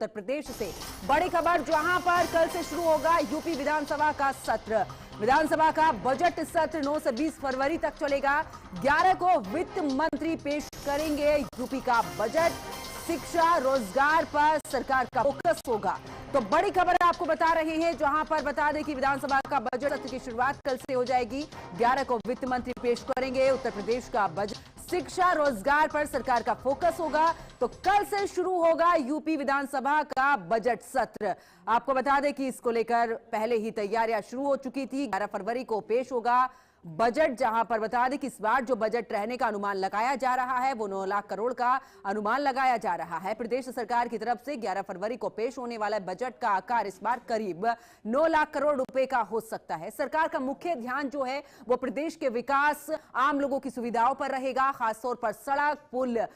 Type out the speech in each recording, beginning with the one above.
उत्तर प्रदेश से बड़ी खबर, जहां पर कल से शुरू होगा यूपी विधानसभा का सत्र। विधानसभा का बजट सत्र 9 से 20 फरवरी तक चलेगा। 11 को वित्त मंत्री पेश करेंगे यूपी का बजट। शिक्षा रोजगार पर सरकार का फोकस होगा। तो बड़ी खबर आपको बता रहे हैं, जहां पर बता दें कि विधानसभा का बजट सत्र की शुरुआत कल से हो जाएगी। 11 को वित्त मंत्री पेश करेंगे उत्तर प्रदेश का बजट। शिक्षा रोजगार पर सरकार का फोकस होगा। तो कल से शुरू होगा यूपी विधानसभा का बजट सत्र। आपको बता दें कि इसको लेकर पहले ही तैयारियां शुरू हो चुकी थी। 11 फरवरी को पेश होगा बजट, जहां पर बता दें कि इस बार जो बजट रहने का अनुमान लगाया जा रहा है वो 9 लाख करोड़ का अनुमान लगाया जा रहा है। प्रदेश सरकार की तरफ से 11 फरवरी को पेश होने वाला बजट का आकार इस बार करीब 9 लाख करोड़ रुपए का हो सकता है। सरकार का मुख्य ध्यान जो है वो प्रदेश के विकास, आम लोगों की सुविधाओं पर रहेगा। खासतौर पर सड़क, पुल,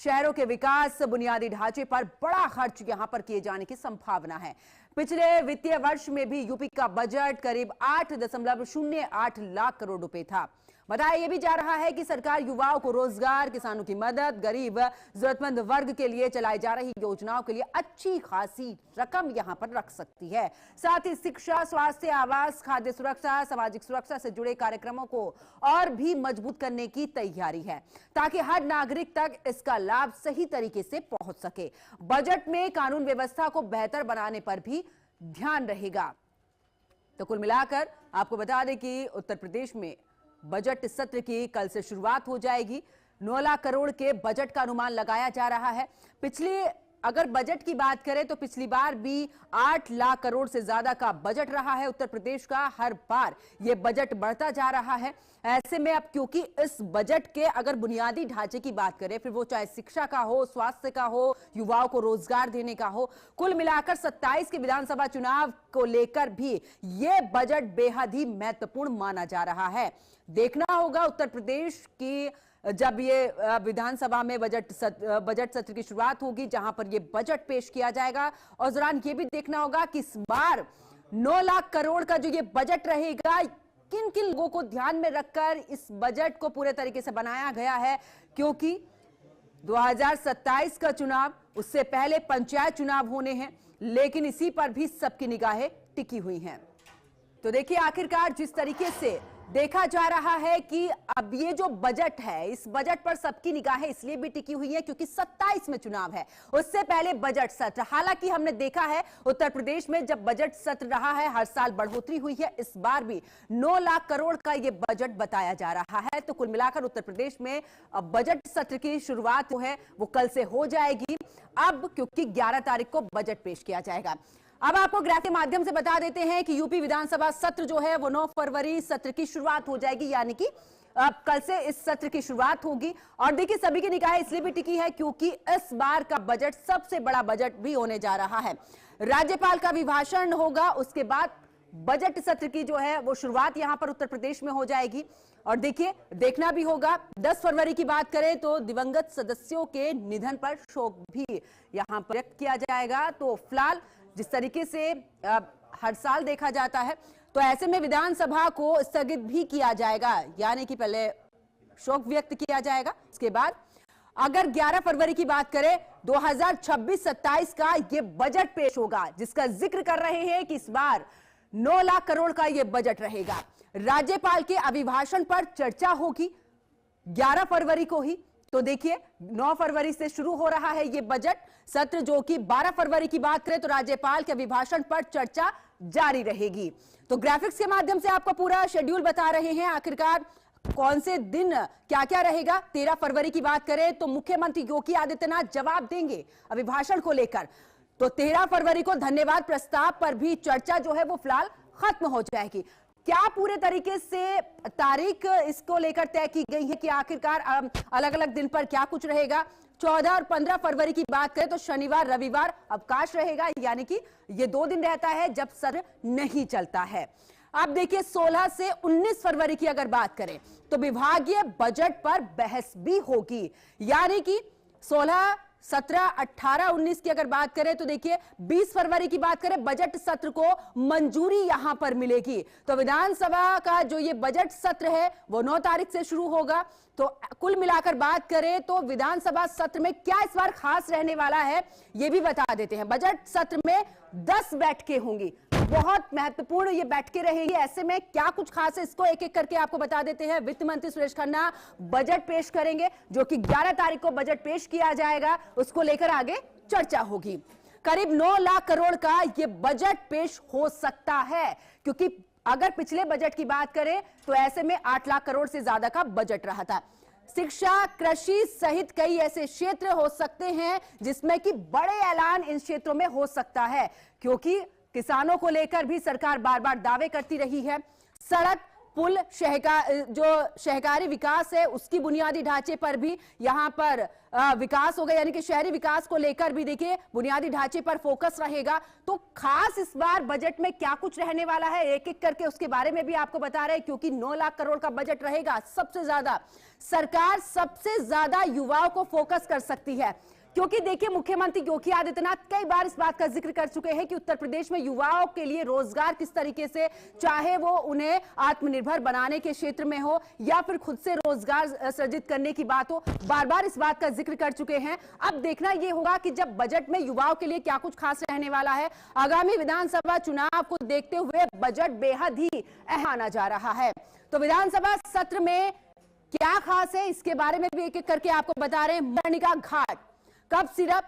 शहरों के विकास, बुनियादी ढांचे पर बड़ा खर्च यहां पर किए जाने की संभावना है। पिछले वित्तीय वर्ष में भी यूपी का बजट करीब 8.08 लाख करोड़ रुपए था। बताया यह भी जा रहा है कि सरकार युवाओं को रोजगार, किसानों की मदद, गरीब जरूरतमंद वर्ग के लिए चलाई जा रही योजनाओं के लिए अच्छी खासी रकम यहां पर रख सकती है। साथ ही शिक्षा, स्वास्थ्य, आवास, खाद्य सुरक्षा, सामाजिक सुरक्षा से जुड़े कार्यक्रमों को और भी मजबूत करने की तैयारी है, ताकि हर नागरिक तक इसका लाभ सही तरीके से पहुंच सके। बजट में कानून व्यवस्था को बेहतर बनाने पर भी ध्यान रहेगा। तो कुल मिलाकर आपको बता दें कि उत्तर प्रदेश में बजट सत्र की कल से शुरुआत हो जाएगी। 9 लाख करोड़ के बजट का अनुमान लगाया जा रहा है। अगर बजट की बात करें तो पिछली बार भी 8 लाख करोड़ से ज्यादा का बजट रहा है उत्तर प्रदेश का। हर बार यह बजट बढ़ता जा रहा है। ऐसे में अब क्योंकि इस बजट के अगर बुनियादी ढांचे की बात करें, फिर वो चाहे शिक्षा का हो, स्वास्थ्य का हो, युवाओं को रोजगार देने का हो, कुल मिलाकर 27 के विधानसभा चुनाव को लेकर भी यह बजट बेहद ही महत्वपूर्ण माना जा रहा है। देखना होगा उत्तर प्रदेश की जब ये विधानसभा में बजट सत्र की शुरुआत होगी, जहां पर ये बजट पेश किया जाएगा। और दौरान ये भी देखना होगा कि इस बार 9 लाख करोड़ का जो ये बजट रहेगा, किन किन लोगों को ध्यान में रखकर इस बजट को पूरे तरीके से बनाया गया है। क्योंकि 2027 का चुनाव, उससे पहले पंचायत चुनाव होने हैं, लेकिन इसी पर भी सबकी निगाहें टिकी हुई हैं। तो देखिए, आखिरकार जिस तरीके से देखा जा रहा है कि अब ये जो बजट है, इस बजट पर सबकी निगाहें इसलिए भी टिकी हुई है क्योंकि 27 में चुनाव है, उससे पहले बजट सत्र। हालांकि हमने देखा है उत्तर प्रदेश में जब बजट सत्र रहा है, हर साल बढ़ोतरी हुई है। इस बार भी 9 लाख करोड़ का ये बजट बताया जा रहा है। तो कुल मिलाकर उत्तर प्रदेश में अब बजट सत्र की शुरुआत जो है वो कल से हो जाएगी। अब क्योंकि 11 तारीख को बजट पेश किया जाएगा। अब आपको ग्राफ के माध्यम से बता देते हैं कि यूपी विधानसभा सत्र जो है वो 9 फरवरी सत्र की शुरुआत हो जाएगी, यानी कि अब कल से इस सत्र की शुरुआत होगी। और देखिए, सभी की निगाहें इसलिए भी टिकी है क्योंकि इस बार का बजट सबसे बड़ा बजट भी होने जा रहा है। राज्यपाल का अभिभाषण होगा, उसके बाद बजट सत्र की जो है वो शुरुआत यहां पर उत्तर प्रदेश में हो जाएगी। और देखिए, देखना भी होगा, 10 फरवरी की बात करें तो दिवंगत सदस्यों के निधन पर शोक भी यहां पर व्यक्त किया जाएगा। तो फिलहाल जिस तरीके से हर साल देखा जाता है, तो ऐसे में विधानसभा को स्थगित भी किया जाएगा, यानी कि पहले शोक व्यक्त किया जाएगा। इसके बाद अगर 11 फरवरी की बात करें, 2026-27 का ये बजट पेश होगा, जिसका जिक्र कर रहे हैं कि इस बार 9 लाख करोड़ का ये बजट रहेगा। राज्यपाल के अभिभाषण पर चर्चा होगी 11 फरवरी को ही। तो देखिए, 9 फरवरी से शुरू हो रहा है ये बजट सत्र, जो कि 12 फरवरी की बात करें तो राज्यपाल के अभिभाषण पर चर्चा जारी रहेगी। तो ग्राफिक्स के माध्यम से आपको पूरा शेड्यूल बता रहे हैं, आखिरकार कौन से दिन क्या क्या रहेगा। 13 फरवरी की बात करें तो मुख्यमंत्री योगी आदित्यनाथ जवाब देंगे अभिभाषण को लेकर। तो 13 फरवरी को धन्यवाद प्रस्ताव पर भी चर्चा जो है वो फिलहाल खत्म हो जाएगी। क्या पूरे तरीके से तारीख इसको लेकर तय की गई है कि आखिरकार अलग अलग दिन पर क्या कुछ रहेगा। 14 और 15 फरवरी की बात करें तो शनिवार रविवार अवकाश रहेगा, यानी कि ये 2 दिन रहता है जब सत्र नहीं चलता है। अब देखिए, 16 से 19 फरवरी की अगर बात करें तो विभागीय बजट पर बहस भी होगी, यानी कि 16 17, 18, 19 की अगर बात करें तो देखिए 20 फरवरी की बात करें बजट सत्र को मंजूरी यहां पर मिलेगी। तो विधानसभा का जो ये बजट सत्र है वो 9 तारीख से शुरू होगा। तो कुल मिलाकर बात करें तो विधानसभा सत्र में क्या इस बार खास रहने वाला है ये भी बता देते हैं। बजट सत्र में 10 बैठकें होंगी, बहुत महत्वपूर्ण ये बैठकें रहेंगी। ऐसे में क्या कुछ खास है इसको एक एक करके आपको बता देते हैं। वित्त मंत्री सुरेश खन्ना बजट पेश करेंगे, जो कि 11 तारीख को बजट पेश किया जाएगा, उसको लेकर आगे चर्चा होगी। करीब 9 लाख करोड़ का ये बजट पेश हो सकता है, क्योंकि अगर पिछले बजट की बात करें तो ऐसे में 8 लाख करोड़ से ज्यादा का बजट रहा था। शिक्षा, कृषि सहित कई ऐसे क्षेत्र हो सकते हैं जिसमें कि बड़े ऐलान इन क्षेत्रों में हो सकता है, क्योंकि किसानों को लेकर भी सरकार बार बार दावे करती रही है। सड़क, पुल, शहकारी विकास है उसकी बुनियादी ढांचे पर भी यहां पर विकास होगा, यानी कि शहरी विकास को लेकर भी देखिए बुनियादी ढांचे पर फोकस रहेगा। तो खास इस बार बजट में क्या कुछ रहने वाला है एक एक करके उसके बारे में भी आपको बता रहे हैं, क्योंकि 9 लाख करोड़ का बजट रहेगा। सबसे ज्यादा सरकार सबसे ज्यादा युवाओं को फोकस कर सकती है, क्योंकि देखिए मुख्यमंत्री योगी आदित्यनाथ कई बार इस बात का जिक्र कर चुके हैं कि उत्तर प्रदेश में युवाओं के लिए रोजगार किस तरीके से, चाहे वो उन्हें आत्मनिर्भर बनाने के क्षेत्र में हो या फिर खुद से रोजगार सृजित करने की बात हो, बार बार इस बात का जिक्र कर चुके हैं। अब देखना यह होगा कि जब बजट में युवाओं के लिए क्या कुछ खास रहने वाला है। आगामी विधानसभा चुनाव को देखते हुए बजट बेहद ही अहम माना जा रहा है। तो विधानसभा सत्र में क्या खास है इसके बारे में भी एक एक करके आपको बता रहे हैं। मणिका घाट, कब सिर्फ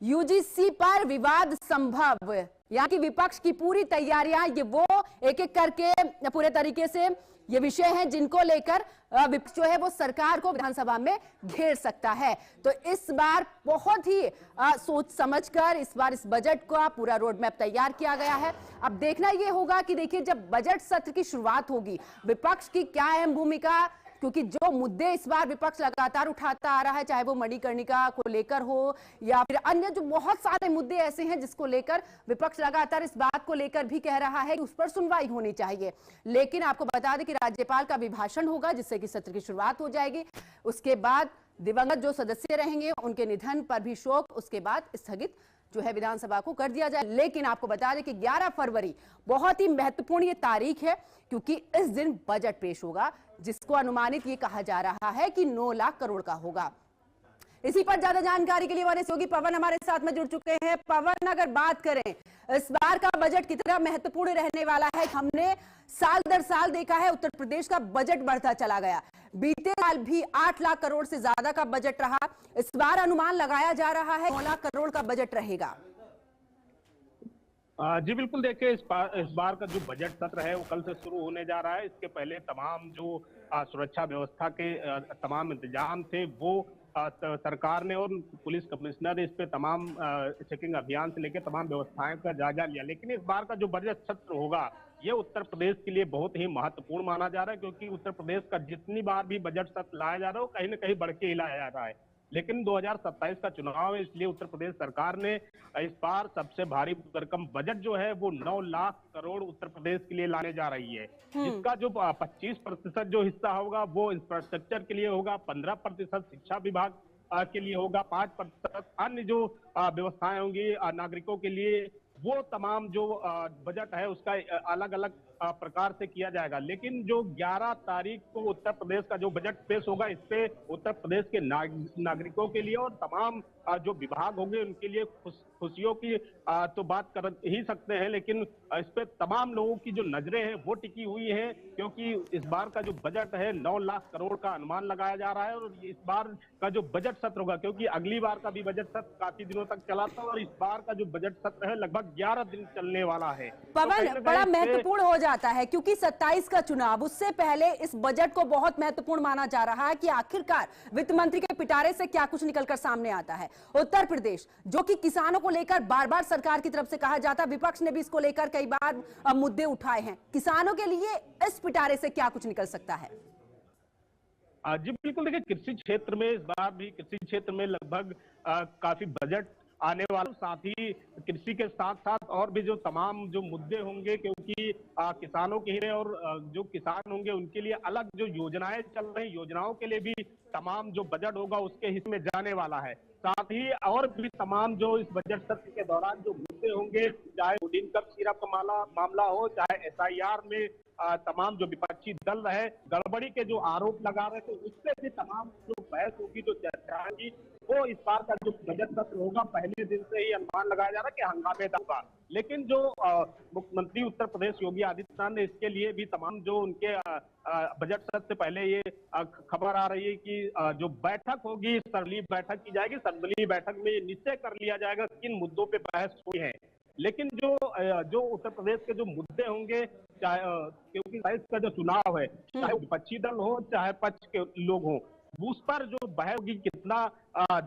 यूजीसी पर विवाद संभव, यहाँ की विपक्ष की पूरी तैयारियां, ये वो एक एक करके पूरे तरीके से ये विषय हैं जिनको लेकर विपक्ष जो है वो सरकार को विधानसभा में घेर सकता है। तो इस बार बहुत ही सोच समझकर इस बार इस बजट का पूरा रोड मैप तैयार किया गया है। अब देखना यह होगा कि देखिए जब बजट सत्र की शुरुआत होगी विपक्ष की क्या अहम भूमिका, क्योंकि जो मुद्दे इस बार विपक्ष लगातार उठाता आ रहा है, चाहे वो मणिकर्णिका को लेकर हो या फिर अन्य जो बहुत सारे मुद्दे ऐसे हैं जिसको लेकर विपक्ष लगातार इस बात को लेकर भी कह रहा है कि उस पर सुनवाई होनी चाहिए। लेकिन आपको बता दें कि राज्यपाल का अभिभाषण होगा जिससे कि सत्र की शुरुआत हो जाएगी। उसके बाद दिवंगत जो सदस्य रहेंगे उनके निधन पर भी शोक, उसके बाद स्थगित जो है विधानसभा को कर दिया जाए। लेकिन आपको बता दें कि 11 फरवरी बहुत ही महत्वपूर्ण ये तारीख है, क्योंकि इस दिन बजट पेश होगा जिसको अनुमानित ये कहा जा रहा है कि 9 लाख करोड़ का होगा। इसी पर ज्यादा जानकारी के लिए हमारे सहयोगी पवन हमारे साथ में जुड़ चुके हैं। पवन, अगर बात करें इस बार का बजट कितना महत्वपूर्ण रहने वाला है, हमने साल दर साल देखा है उत्तर प्रदेश का बजट बढ़ता चला गया। बीते साल भी 8 लाख करोड़ से ज्यादा का बजट रहा, इस बार अनुमान लगाया जा रहा है 9 लाख करोड़ का बजट रहेगा। जी बिल्कुल, देखिए इस बार का जो बजट सत्र है वो कल से शुरू होने जा रहा है। इसके पहले तमाम जो सुरक्षा व्यवस्था के तमाम इंतजाम थे वो सरकार ने और पुलिस कमिश्नर ने इस पे तमाम चेकिंग अभियान से लेकर तमाम व्यवस्थाएं का जायजा लिया। लेकिन इस बार का जो बजट सत्र होगा ये उत्तर प्रदेश के लिए बहुत ही महत्वपूर्ण माना जा रहा है, क्योंकि उत्तर प्रदेश का जितनी बार भी बजट सत्र लाया जा रहा है वो कहीं ना कहीं बढ़ के ही लाया जा रहा है। लेकिन 2027 का चुनाव है, इसलिए उत्तर प्रदेश सरकार ने इस बार सबसे भारी भरकम बजट जो है वो 9 लाख करोड़ उत्तर प्रदेश के लिए लाने जा रही है, जिसका जो 25% जो हिस्सा होगा वो इंफ्रास्ट्रक्चर के लिए होगा, 15% शिक्षा विभाग के लिए होगा, 5% अन्य जो व्यवस्थाएं होंगी नागरिकों के लिए, वो तमाम जो बजट है उसका अलग अलग प्रकार से किया जाएगा। लेकिन जो 11 तारीख को उत्तर प्रदेश का जो बजट पेश होगा, इस पे उत्तर प्रदेश के नागरिकों के लिए और तमाम जो विभाग होंगे उनके लिए खुशियों की तो बात कर ही सकते हैं। लेकिन इस पे तमाम लोगों की जो नजरें हैं वो टिकी हुई हैं, क्योंकि इस बार का जो बजट है 9 लाख करोड़ का अनुमान लगाया जा रहा है। और इस बार का जो बजट सत्र होगा, क्योंकि अगली बार का भी बजट सत्र काफी दिनों तक चला था और इस बार का जो बजट सत्र है लगभग 11 दिन चलने वाला है। पवन, बड़ा महत्वपूर्ण हो जाता है क्योंकि 27 का चुनाव, उससे पहले इस बजट को बहुत महत्वपूर्ण माना जा रहा है कि आखिरकार वित्त मंत्री के पिटारे से क्या कुछ निकलकर सामने आता है। उत्तर प्रदेश जो कि किसानों को लेकर बार बार सरकार की तरफ से कहा जाता, विपक्ष ने भी इसको लेकर कई बार मुद्दे उठाए हैं, किसानों के लिए इस पिटारे से क्या कुछ निकल सकता है? जी बिल्कुल, देखिए कृषि क्षेत्र में इस बार भी कृषि क्षेत्र में लगभग काफी बजट आने वाला, साथ ही कृषि के साथ साथ और भी जो तमाम जो मुद्दे होंगे, क्योंकि किसानों के लिए और जो किसान होंगे उनके लिए अलग जो योजनाएं चल रही, योजनाओं के लिए भी तमाम जो बजट होगा उसके हिस्से में जाने वाला है। साथ ही और भी तमाम जो इस बजट सत्र के दौरान जो मुद्दे होंगे, चाहे फूड कप सिरप का मामला हो, चाहे एसआईआर में तमाम जो विपक्षी दल रहे गड़बड़ी के जो आरोप लगा रहे थे, उससे भी तमाम जो बहस होगी, जो चर्चा होगी, वो इस बार का जो बजट सत्र होगा पहले दिन से ही अनुमान लगाया जा रहा है कि हंगामेदार होगा। लेकिन जो मुख्यमंत्री उत्तर प्रदेश योगी आदित्यनाथ ने इसके लिए भी तमाम जो उनके बजट सत्र से पहले ये खबर आ रही है कि जो बैठक होगी सर्वदलीय बैठक की जाएगी। सर्वदलीय बैठक में ये निश्चय कर लिया जाएगा किन मुद्दों पे बहस हुई है। लेकिन जो उत्तर प्रदेश के जो मुद्दे होंगे, चाहे क्योंकि इसका जो चुनाव है, चाहे विपक्षी दल हो चाहे पक्ष के लोग हों, उस पर जो बहस होगी कितना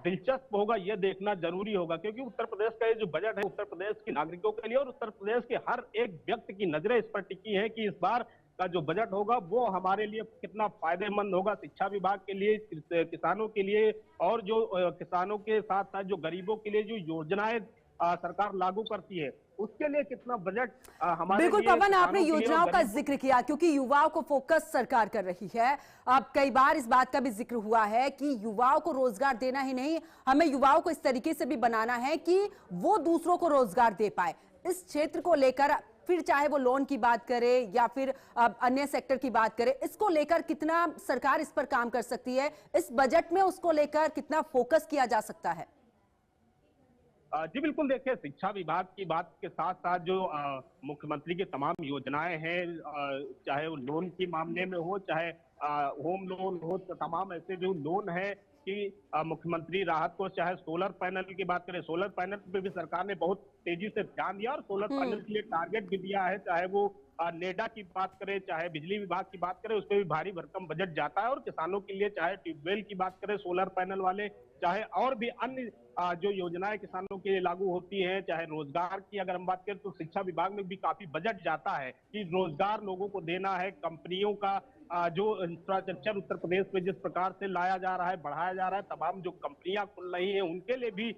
दिलचस्प होगा ये देखना जरूरी होगा। क्योंकि उत्तर प्रदेश का ये जो बजट है उत्तर प्रदेश के नागरिकों के लिए और उत्तर प्रदेश के हर एक व्यक्ति की नजरें इस पर टिकी है कि इस बार का जो बजट होगा वो हमारे लिए कितना फायदेमंद होगा, शिक्षा विभाग के लिए, किसानों के लिए, और जो किसानों के साथ साथ जो गरीबों के लिए जो योजनाएं सरकार लागू करती है उसके लिए कितना बजट हमारे बिल्कुल लिए, पवन, आपने किसानों के लिए योजनाओं और का जिक्र किया क्योंकि युवाओं को फोकस सरकार कर रही है। अब कई बार इस बात का भी जिक्र हुआ है कि युवाओं को रोजगार देना ही नहीं, हमें युवाओं को इस तरीके से भी बनाना है कि वो दूसरों को रोजगार दे पाए। इस क्षेत्र को लेकर फिर चाहे वो लोन की बात करे या फिर अन्य सेक्टर की बात करे, इसको लेकर कितना सरकार इस पर काम कर सकती है, इस बजट में उसको लेकर कितना फोकस किया जा सकता है? जी बिल्कुल, देखिए शिक्षा विभाग की बात के साथ साथ जो मुख्यमंत्री की तमाम योजनाएं हैं, चाहे वो लोन के मामले में हो, चाहे होम लोन हो, तो तमाम ऐसे जो लोन है कि मुख्यमंत्री राहत कोष, चाहे सोलर पैनल की बात करें, सोलर पैनल पे भी सरकार ने बहुत तेजी से ध्यान दिया और सोलर पैनल के लिए टारगेट भी दिया है। चाहे वो नेडा की बात करें, चाहे बिजली विभाग की बात करें, उस पर भी भारी भरकम बजट जाता है। और किसानों के लिए चाहे ट्यूबवेल की बात करें सोलर पैनल वाले, चाहे और भी अन्य जो योजनाएं किसानों के लिए लागू होती हैं, चाहे रोजगार की अगर हम बात करें तो शिक्षा विभाग में भी काफी बजट जाता है कि रोजगार लोगों को देना है। कंपनियों का जो इंफ्रास्ट्रक्चर उत्तर प्रदेश में जिस प्रकार से लाया जा रहा है, बढ़ाया जा रहा है, तमाम जो कंपनियां खुल रही हैं उनके लिए भी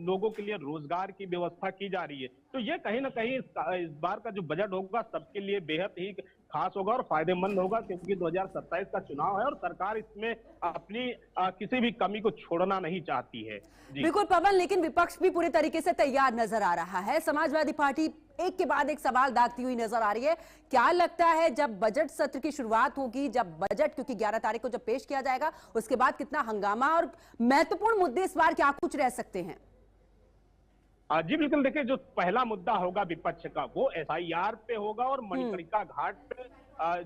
लोगों के लिए रोजगार की व्यवस्था की जा रही है। तो ये कहीं ना कहीं इस बार का जो बजट होगा सबके लिए बेहद ही खास होगा और फायदेमंद होगा, क्योंकि 2027 का चुनाव है और सरकार इसमें अपनी किसी भी कमी को छोड़ना नहीं चाहती है। बिल्कुल पवन, लेकिन विपक्ष भी पूरे तरीके से तैयार नजर आ रहा है। समाजवादी पार्टी एक के बाद एक सवाल दागती हुई नजर आ रही है। क्या लगता है जब बजट सत्र की शुरुआत होगी, जब बजट क्योंकि 11 तारीख को जब पेश किया जाएगा, उसके बाद कितना हंगामा और महत्वपूर्ण मुद्दे इस बार क्या कुछ रह सकते हैं? जी बिल्कुल, देखिए जो पहला मुद्दा होगा विपक्ष का वो एसआईआर पे होगा और मणिकर्णिका घाट पे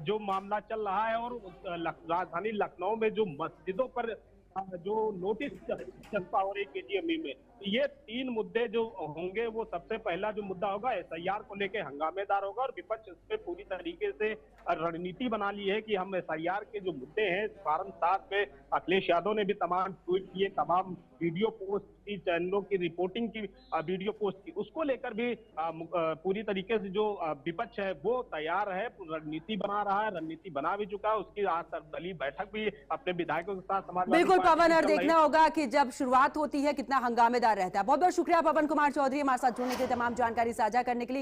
जो मामला चल रहा है और राजधानी लखनऊ में जो मस्जिदों पर जो नोटिस चस्पा हो रही केजीएमई में, ये तीन मुद्दे जो होंगे वो सबसे पहला जो मुद्दा होगा एसआईआर को लेकर हंगामेदार होगा और विपक्ष इस पे पूरी तरीके से रणनीति बना ली है कि हम एसआईआर के जो मुद्दे हैं, फॉर्म 7 में अखिलेश यादव ने भी तमाम ट्वीट किए, तमाम वीडियो पोस्ट की, चैनलों की रिपोर्टिंग की वीडियो पोस्ट की, उसको लेकर भी पूरी तरीके से जो विपक्ष है वो तैयार है, रणनीति बना रहा है, रणनीति बना भी चुका है। उसकी आज सर्वदलीय बैठक भी अपने विधायकों के साथ समाजवादी बिल्कुल पवन, और देखना होगा कि जब शुरुआत होती है कितना हंगामेदार रहता है। बहुत बहुत शुक्रिया पवन कुमार चौधरी हमारे साथ जुड़ने के लिए, तमाम जानकारी साझा करने के लिए।